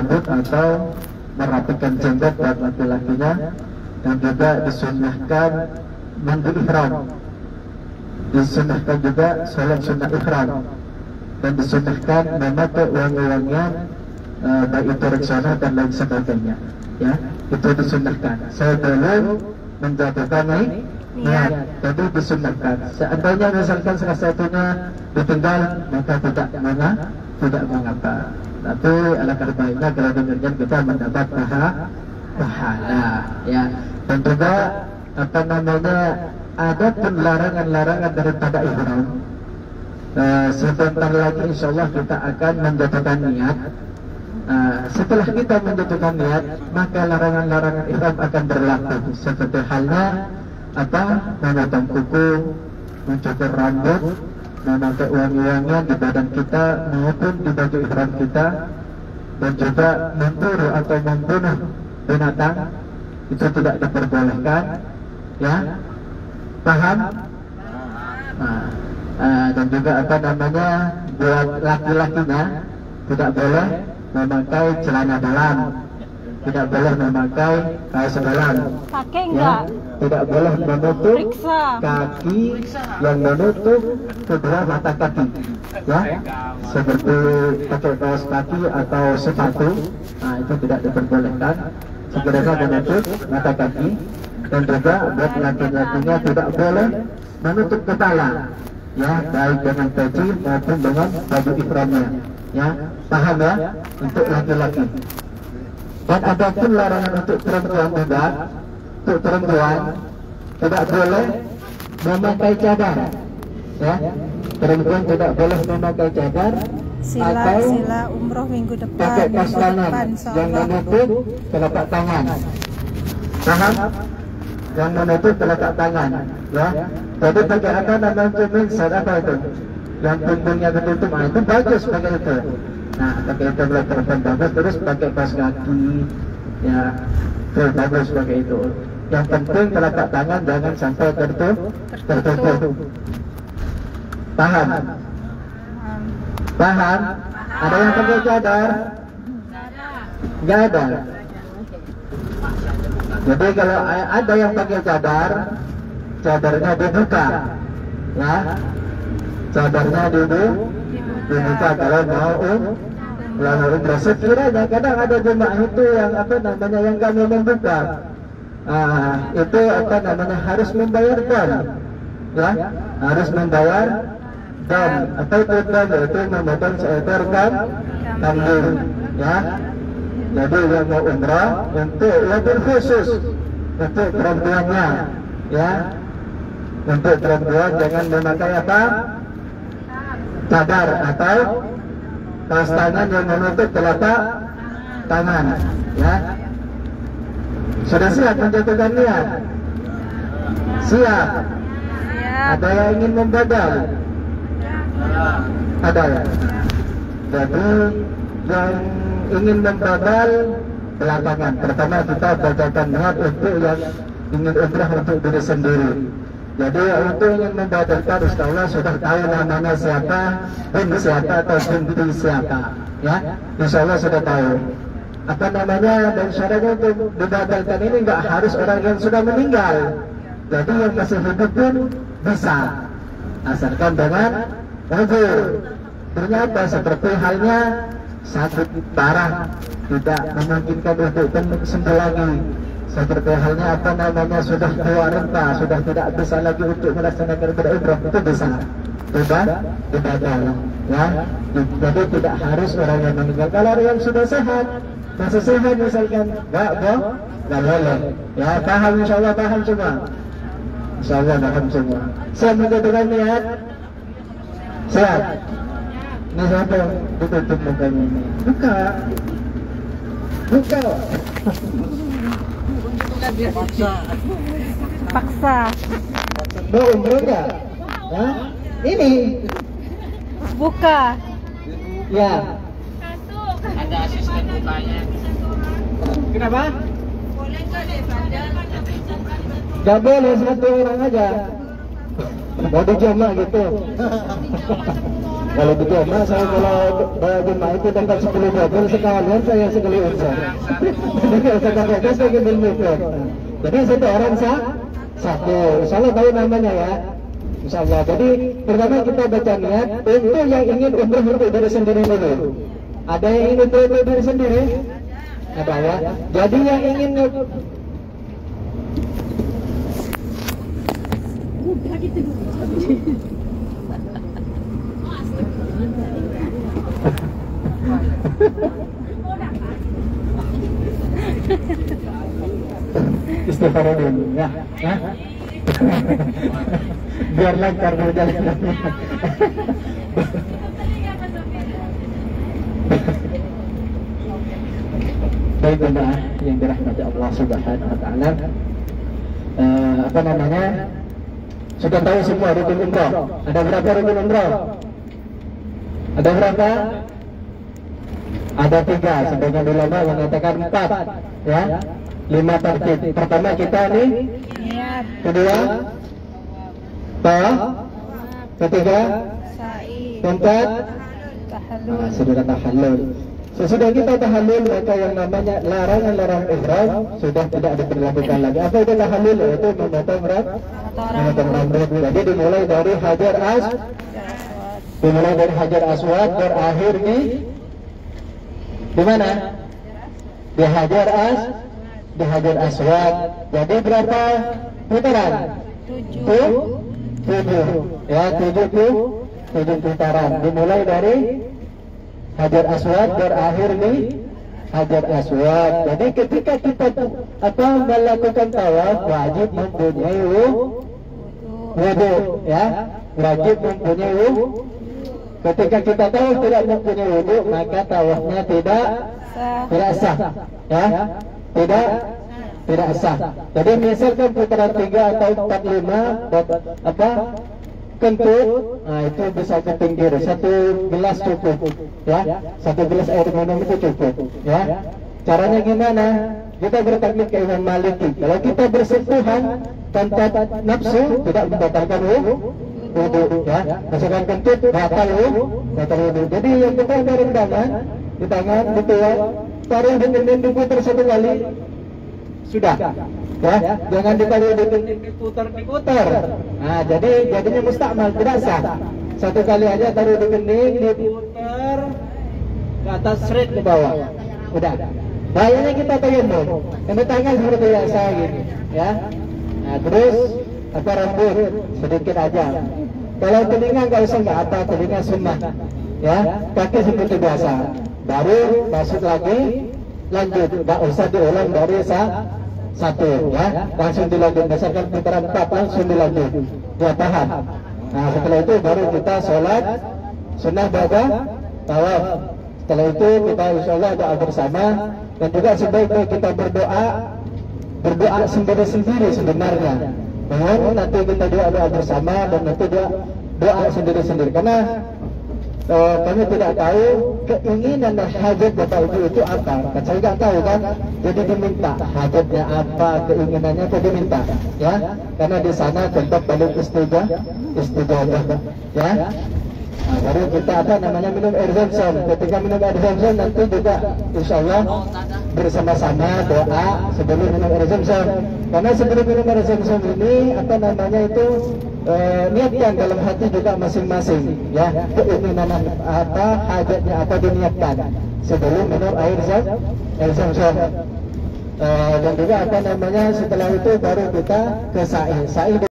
rambut atau merapikan jenggot buat laki-lakinya, dan juga disunnahkan mandi ihram, disunnahkan juga sholat sunnah ihram, dan disunnahkan memakai wangi-wangian baik itu Rexona dan lain sebagainya, ya, itu disunnahkan sebelum menjatuhkan niat. Jadi disunnahkan. Seandainya misalkan salah satunya ditinggal, maka tidak mengapa. Tapi alangkah baiknya kalau demikian kita mendapat pahala, ya. Dan juga ada pun larangan-larangan daripada ihram. Sebentar lagi insyaallah kita akan menjatuhkan niat. Setelah kita menjatuhkan niat, maka larangan-larangan ihram akan berlaku. Seperti halnya memotong kuku, mencukur rambut, memakai wangi-wangian di badan kita maupun di baju ihram kita, dan juga memburu atau membunuh binatang itu tidak diperbolehkan, ya. Paham? Dan juga buat laki-lakinya tidak boleh memakai celana dalam, tidak boleh memakai kaos dalam, ya. Tidak boleh menutup kaki yang menutup kedua mata kaki, ya, seperti pakai kaos kaki atau sepatu. Itu tidak diperbolehkan. Segera menutup mata kaki. Dan juga buat laki-lakinya tidak boleh menutup kepala, ya, baik dengan peci maupun dengan baju ihramnya, ya. Paham, ya, untuk laki-laki. Dan ada pun larangan untuk perempuan juga. Untuk perempuan tidak boleh memakai cadar, ya. Perempuan tidak boleh memakai cadar atau sila umroh minggu depan, pakai kaslanan yang menutup telapak tangan. Paham? Yang menutup telapak tangan, ya. Jadi pakai apa itu? Yang punggungnya tertutup, itu bagus pakai itu. Pakai itu perempuan bagus. Terus pakai kaos kaki, ya, itu bagus pakai itu. Yang penting telapak tangan jangan sampai tertutup. Paham? Paham? Ada yang pakai cadar? Nggak ada. Jadi kalau ada yang pakai cadar, cadarnya dibuka, ya. Cadarnya dibuka kalau mau umrah. Sekiranya kadang ada jemaah itu yang yang kami membuka, itu harus membayar dam, ya, harus membayar dam. Apa itu dam? Itu memotong seekor kambing, ya. Jadi yang mau umrah untuk lebih khusus untuk perempuannya, ya. Untuk perempuan jangan memakai cadar atau kaos tangan yang menutup telapak tangan, ya. Sudah siap menjatuhkan niat? Siap? Ada yang ingin membadal? Ada, ya. Jadi yang ingin membadal belakangan. Pertama kita bacakan niat untuk yang ingin umrah untuk diri sendiri. Jadi untuk ingin membadalkan, insyaAllah sudah tahu namanya siapa, siapa atau binti siapa, ya. InsyaAllah sudah tahu dan syaratnya untuk dibadalkan ini nggak harus orang yang sudah meninggal. Jadi yang masih hidup pun bisa, asalkan dengan uzur. Ternyata seperti halnya sakit parah, tidak memungkinkan untuk sembuh lagi. Seperti halnya sudah tua renta, sudah tidak bisa lagi untuk melaksanakan ibadah umrah, itu bisa dibadal, ya. Jadi tidak harus orang yang meninggal. Kalau orang yang sudah sehat, masih sehat misalkan, nggak boleh, ya. Paham? InsyaAllah paham semua. InsyaAllah paham semua. Siap menjatuhkan niat? Siap. Ini siapa yang ditutup mukanya ini? Buka. Paksa. Mau umroh nggak? Hah? Ini. Buka. Ya. Ada asisten bukanya. Kenapa? Gak boleh, satu orang aja. Mau dijamak gitu. Kalau gitu emak, saya kalau jemaah itu dapat 10 botol sekalian saya sekali umrah. Jadi kalau saya dapat saya ambil mikro. Jadi satu orang satu. Insya Allah tahu namanya ya. Insya Allah. Jadi pertama kita baca niat untuk yang ingin umrah untuk diri sendiri dulu. Ada yang ingin umrah untuk diri sendiri? Ada ya. Jadi yang ingin istighfar dulu ya. Biar lancar berjalan. Baik jemaah yang dirahmati Allah Subhanahu wa taala. Apa namanya? Sudah tahu semua rukun umrah. Ada berapa rukun umrah? Ada berapa? Ada 3. Sebagian ulama mengatakan 4. Ya, 5 tertib. Pertama kita nih. Niat. Kedua, ketiga, Sa'i. keempat, Tahallul. sudah tahallul. Sesudah kita tahallul, maka yang namanya larangan-larangan ihram sudah tidak diperlakukan lagi. Apa itu tahallul? Itu memotong rambut. Jadi dimulai dari Hajar Aswad, berakhir di mana? Di Hajar Aswad. Jadi berapa putaran? 7. Ya, 7 putaran. Dimulai dari Hajar Aswad, berakhir di Hajar Aswad. Jadi ketika kita melakukan tawaf, wajib mempunyai wudu, ya, wajib mempunyai wudu. Ketika kita tahu tidak mempunyai wudu, maka tawafnya tidak sah, ya, tidak sah. Jadi misalkan putaran 3 atau 4, 5 kentut, nah itu bisa ke pinggir, 1 gelas cukup, ya, 1 gelas air minum itu cukup, ya. Caranya gimana? Kita bertaklid ke Imam Maliki. Kalau kita bersentuhan tanpa nafsu tidak membatalkan wudu, ya. Misalkan kentut batal wudu. Jadi yang kita ada rendaman di tangan, di tuan, taruh di dinding, diputar 1 kali, sudah. Ya, jangan ditaruh di dinding, diputar. Nah, jadinya mustakmal, tidak sah. 1 kali aja taruh di dinding, diputar ke atas, seret ke bawah. Udah. Bahayanya kita tayamum. Kena tangan seperti biasa gitu, ya. Nah, terus rambut sedikit aja. Kalau telinga nggak usah, nggak apa, telinga sunnah, ya. Kaki seperti biasa. Baru masuk lagi, lanjut. Nggak usah diulang dari 1, ya. Langsung dilanjut. Berdasarkan putaran 4 langsung dilanjut. Ya, tahan. Nah, setelah itu baru kita sholat sunnah ba'da tawaf. Setelah itu kita insyaallah doa bersama, dan juga sebaiknya kita berdoa sendiri-sendiri sebenarnya. Mohon nanti kita doa bersama dan nanti doa sendiri-sendiri, karena kami tidak tahu keinginan dan hajat Bapak Ibu itu apa. Kan saya nggak tahu kan, jadi diminta hajatnya apa, keinginannya itu diminta, ya. Karena di sana tempat paling istijabah, ya. Nah, baru kita minum air zam-zam. Ketika minum air zam-zam nanti juga insyaallah bersama-sama doa sebelum minum air zam-zam. Karena sebelum minum air zam-zam ini niatkan dalam hati juga masing-masing, ya, keinginan apa, hajatnya apa diniatkan sebelum minum air zam-zam. Dan juga setelah itu baru kita ke sa'i.